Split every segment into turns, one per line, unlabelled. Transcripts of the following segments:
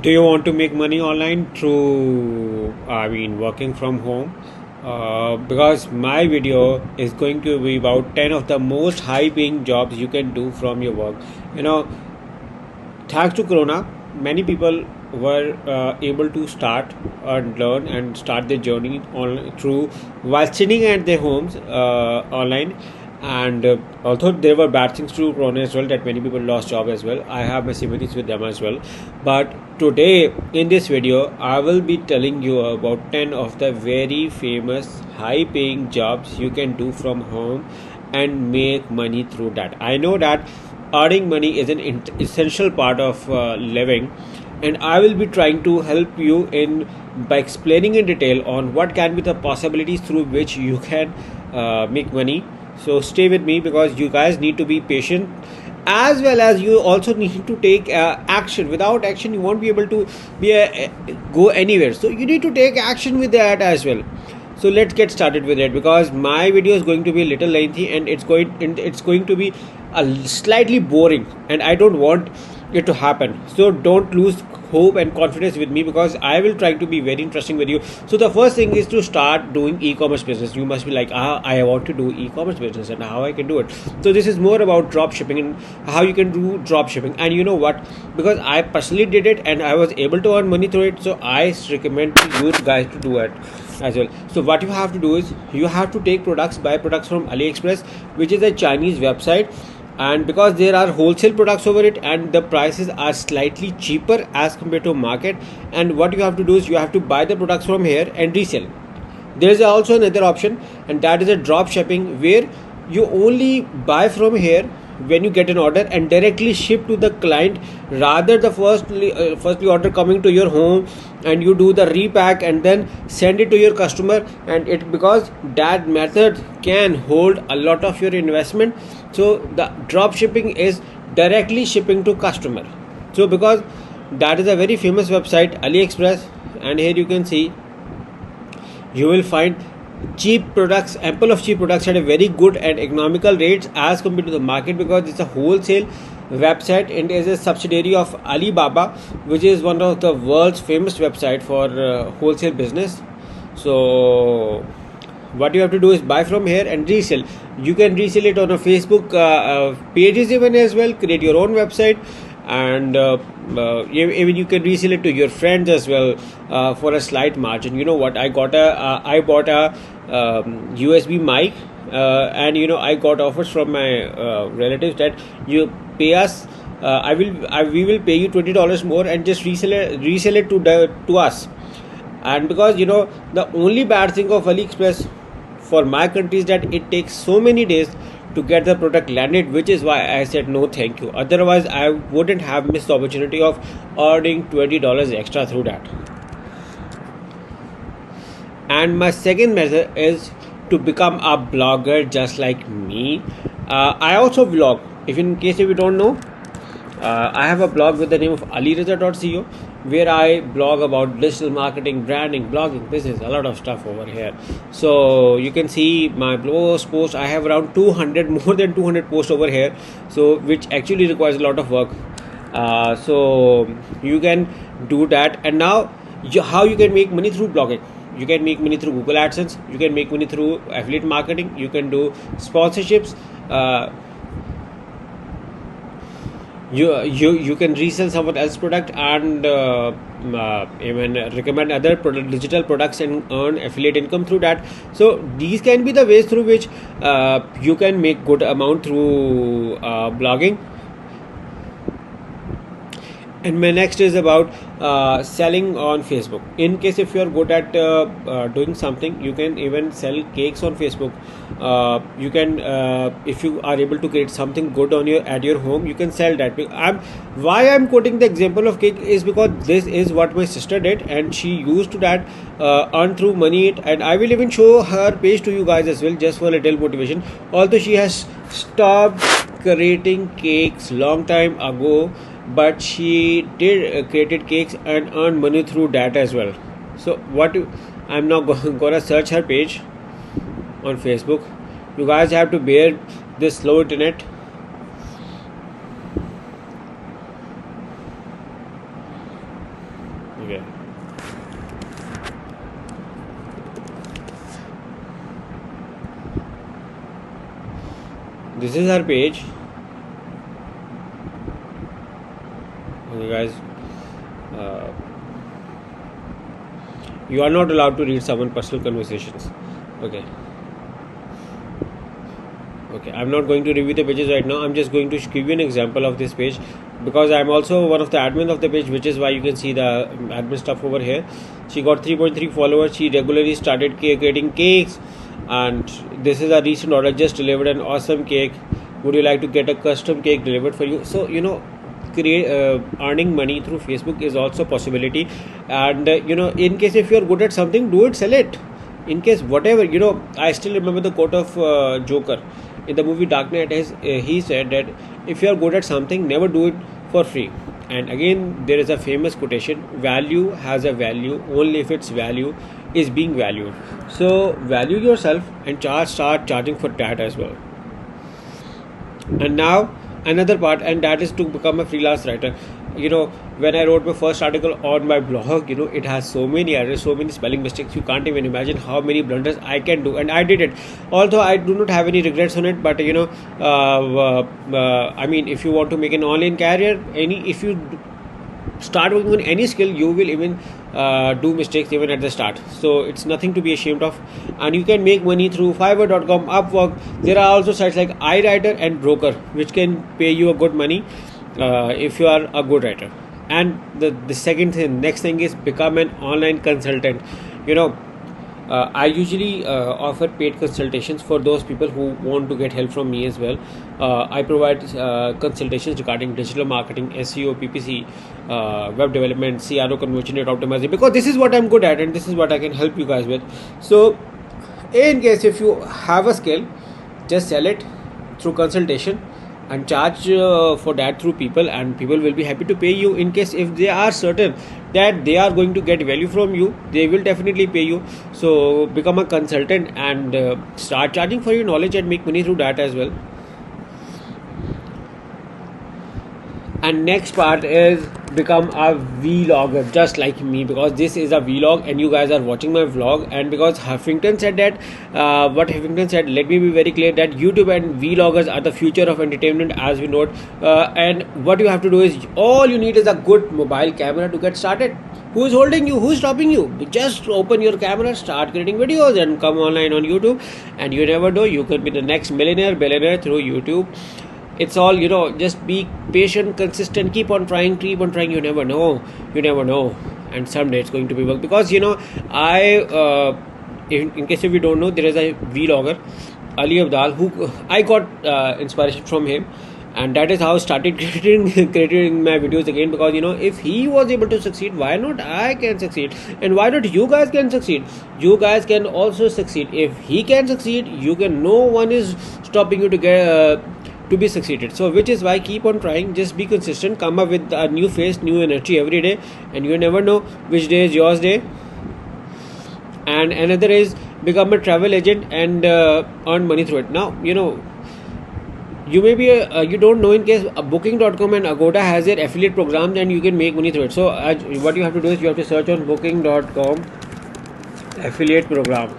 Do you want to make money online through, working from home? Because my video is going to be about 10 of the most high paying jobs you can do from your work. You know, thanks to Corona, many people were able to start and learn and start their journey on through while sitting at their homes online. And although there were bad things through Corona as well, that many people lost job as well. I have my sympathies with them as well. But today in this video, I will be telling you about 10 of the very famous high-paying jobs you can do from home and make money through that. I know that earning money is an essential part of living, and I will be trying to help you in by explaining in detail on what can be the possibilities through which you can make money. So stay with me because you guys need to be patient, as well as you also need to take action. Without action you won't be able to go anywhere, so you need to take action with that as well. So let's get started with it, because my video is going to be a little lengthy and it's going to be slightly boring, and I don't want it to happen. So don't lose hope and confidence with me, because I will try to be very interesting with you. So the first thing is to start doing e-commerce business. You must be like, I want to do e-commerce business and how I can do it. So this is more about drop shipping and how you can do drop shipping. And you know what, because I personally did it and I was able to earn money through it, so I recommend to you guys to do it as well. So what you have to do is you have to take buy products from Aliexpress, which is a Chinese website. And because there are wholesale products over it and the prices are slightly cheaper as compared to market, and what you have to do is you have to buy the products from here and resell. There is also another option, and that is a drop shipping, where you only buy from here when you get an order and directly ship to the client, rather the firstly order coming to your home and you do the repack and then send it to your customer. And it, because that method can hold a lot of your investment, so the drop shipping is directly shipping to customer. So because that is a very famous website, Aliexpress, and here you can see you will find ample of cheap products at a very good and economical rates as compared to the market, because it's a wholesale website and is a subsidiary of Alibaba, which is one of the world's famous website for wholesale business. So what you have to do is buy from here and resell. You can resell it on a Facebook pages even as well, create your own website, and even you can resell it to your friends as well for a slight margin. You know what, I bought a USB mic, and I got offers from my relatives that you pay us, we will pay you $20 more and just resell it to us. And because the only bad thing of AliExpress for my country is that it takes so many days to get the product landed, which is why I said no thank you. Otherwise I wouldn't have missed the opportunity of earning $20 extra through that. And my second method is to become a blogger just like me. I also vlog. If you don't know, I have a blog with the name of alireza.co, where I blog about digital marketing, branding, blogging, business, a lot of stuff over here. So you can see my post. I have around 200, more than 200 posts over here, so which actually requires a lot of work. So you can do that. And now how you can make money through blogging? You can make money through Google AdSense. You can make money through affiliate marketing. You can do sponsorships. You can resell someone else's product, and even recommend other digital products and earn affiliate income through that. So these can be the ways through which you can make good amount through blogging. And my next is about selling on Facebook. In case if you are good at doing something, you can even sell cakes on Facebook. You can, if you are able to create something good at your home, you can sell that. Why I'm quoting the example of cake is because this is what my sister did, and she used to that earn through money. And I will even show her page to you guys as well, just for a little motivation. Although she has stopped creating cakes long time ago, but she did created cakes and earned money through that as well. So I'm now gonna search her page on Facebook. You guys have to bear this slow internet. Okay. This is our page. Okay, guys. Uh, you are not allowed to read someone's personal conversations. Okay. Okay, I'm not going to review the pages right now. I'm just going to give you an example of this page, because I'm also one of the admin of the page, which is why you can see the admin stuff over here. She got 3.3 followers. She regularly started creating cakes, and this is a recent order. Just delivered an awesome cake. Would you like to get a custom cake delivered for you? So create earning money through Facebook is also a possibility. And in case if you're good at something, do it, sell it. In case whatever, I still remember the quote of Joker in the movie Dark Knight. He said that if you are good at something, never do it for free. And again, there is a famous quotation: value has a value only if its value is being valued. So value yourself and start charging for that as well. And now another part, and that is to become a freelance writer. When I wrote my first article on my blog, it has so many errors, so many spelling mistakes. You can't even imagine how many blunders I can do, and I did it. Although I do not have any regrets on it, but I mean, if you want to make an online career, if you start working on any skill, you will even do mistakes even at the start. So it's nothing to be ashamed of, and you can make money through Fiverr.com, Upwork. There are also sites like iWriter and Broker, which can pay you a good money if you are a good writer. And the next thing is become an online consultant. I usually offer paid consultations for those people who want to get help from me as well. I provide consultations regarding digital marketing, SEO, PPC, web development, CRO, conversion rate optimizing, because this is what I'm good at and this is what I can help you guys with. So in case if you have a skill, just sell it through consultation and charge for that through people, and people will be happy to pay you. In case if they are certain that they are going to get value from you, they will definitely pay you. So become a consultant and start charging for your knowledge and make money through that as well. And next part is become a vlogger just like me, because this is a vlog and you guys are watching my vlog. And because Huffington said that, what Huffington said, let me be very clear that YouTube and vloggers are the future of entertainment as we know it. And what you have to do is, all you need is a good mobile camera to get started. Who is holding you? Who is stopping you? Just open your camera, start creating videos and come online on YouTube, and you never know, you could be the next millionaire, billionaire through YouTube. It's all, just be patient, consistent, keep on trying. You never know, and someday it's going to be work. Because I in case if you don't know, there is a vlogger, Ali Abdal, who I got inspiration from him, and that is how I started creating my videos again. Because if he was able to succeed, why not I can succeed, and why not you guys can succeed? You guys can also succeed. If he can succeed, you can. No one is stopping you to get to be succeeded. So which is why keep on trying, just be consistent, come up with a new face, new energy every day, and you never know which day is yours day. And another is become a travel agent and earn money through it. Now you may be you don't know, in case booking.com and Agoda has their affiliate program, then you can make money through it. So what you have to do is you have to search on booking.com affiliate program,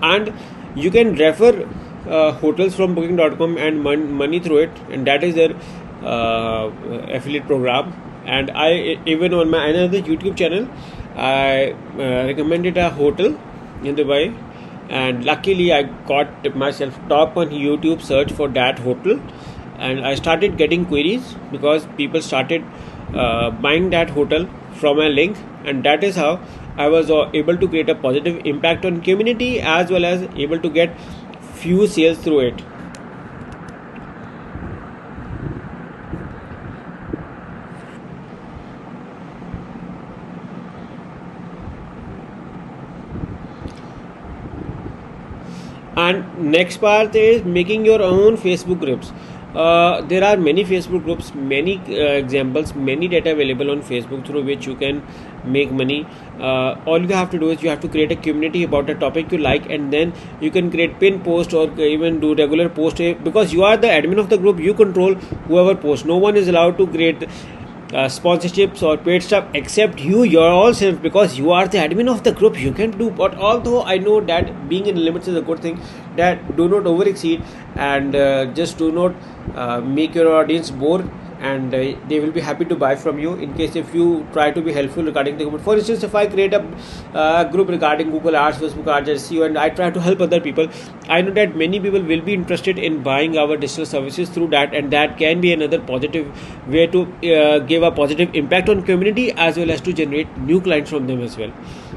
and you can refer hotels from booking.com and money through it, and that is their affiliate program. And I even on my another YouTube channel, I recommended a hotel in Dubai, and luckily I got myself top on YouTube search for that hotel, and I started getting queries because people started buying that hotel from a link, and that is how I was able to create a positive impact on community, as well as able to get few sales through it. And next part is making your own Facebook groups. There are many Facebook groups, many examples, many data available on Facebook through which you can make money. All you have to do is you have to create a community about a topic you like, and then you can create pin post or even do regular post, because you are the admin of the group. You control whoever posts. No one is allowed to create sponsorships or paid stuff except you're all safe because you are the admin of the group. You can do, but although I know that being in limits is a good thing, that do not over exceed, and just do not make your audience bored, and they will be happy to buy from you in case if you try to be helpful regarding the group. For instance, if I create a group regarding Google Ads, Facebook Ads, SEO, and I try to help other people, I know that many people will be interested in buying our digital services through that, and that can be another positive way to give a positive impact on community as well as to generate new clients from them as well.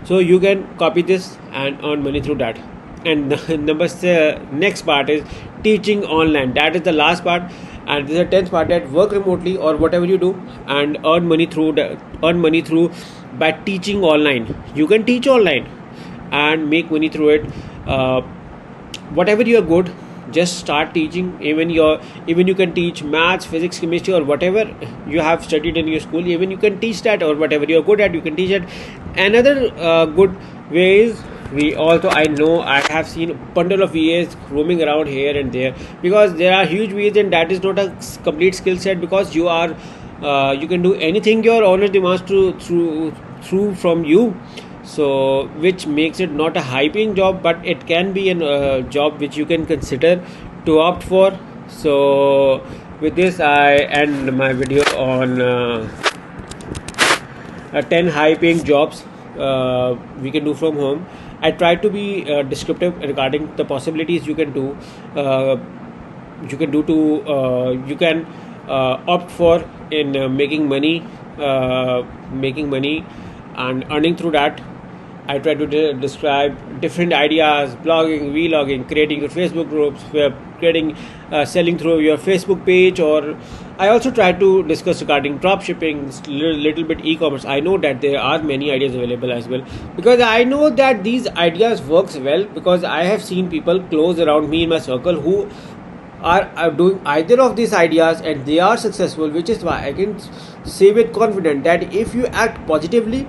So you can copy this and earn money through that. And the next part is teaching online. That is the last part, and this is the 10th part, that work remotely or whatever you do and earn money through by teaching online. You can teach online and make money through it. Whatever you are good, just start teaching. Even you can teach maths, physics, chemistry, or whatever you have studied in your school. Even you can teach that, or whatever you are good at, you can teach it. Another good way is, I know I have seen a bundle of VAs roaming around here and there, because there are huge VAs, and that is not a complete skill set, because you can do anything your owner demands through from you. So which makes it not a high paying job, but it can be a job which you can consider to opt for. So with this I end my video on 10 high paying jobs we can do from home. I try to be descriptive regarding the possibilities you can do. You can opt for in making money and earning through that. I try to describe different ideas: blogging, vlogging, creating your Facebook groups, selling through your Facebook page, or I also try to discuss regarding dropshipping, little bit e-commerce. I know that there are many ideas available as well, because I know that these ideas works well, because I have seen people close around me in my circle who are doing either of these ideas and they are successful, which is why I can say with confidence that if you act positively,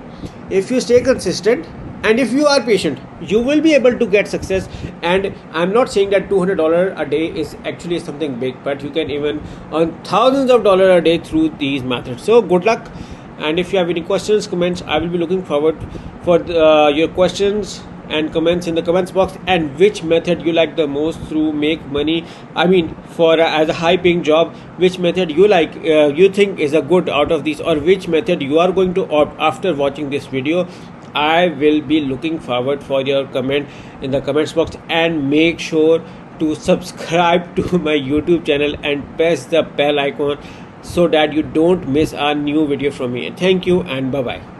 if you stay consistent, and if you are patient, you will be able to get success. And I'm not saying that $200 a day is actually something big, but you can even earn thousands of dollars a day through these methods. So good luck, and if you have any questions, comments, I will be looking forward for your questions and comments in the comments box, and which method you like the most to make money. I mean, for as a high paying job, which method you like, you think is a good out of these, or which method you are going to opt after watching this video. I will be looking forward for your comment in the comments box, and make sure to subscribe to my YouTube channel and press the bell icon so that you don't miss a new video from me. Thank you and bye bye.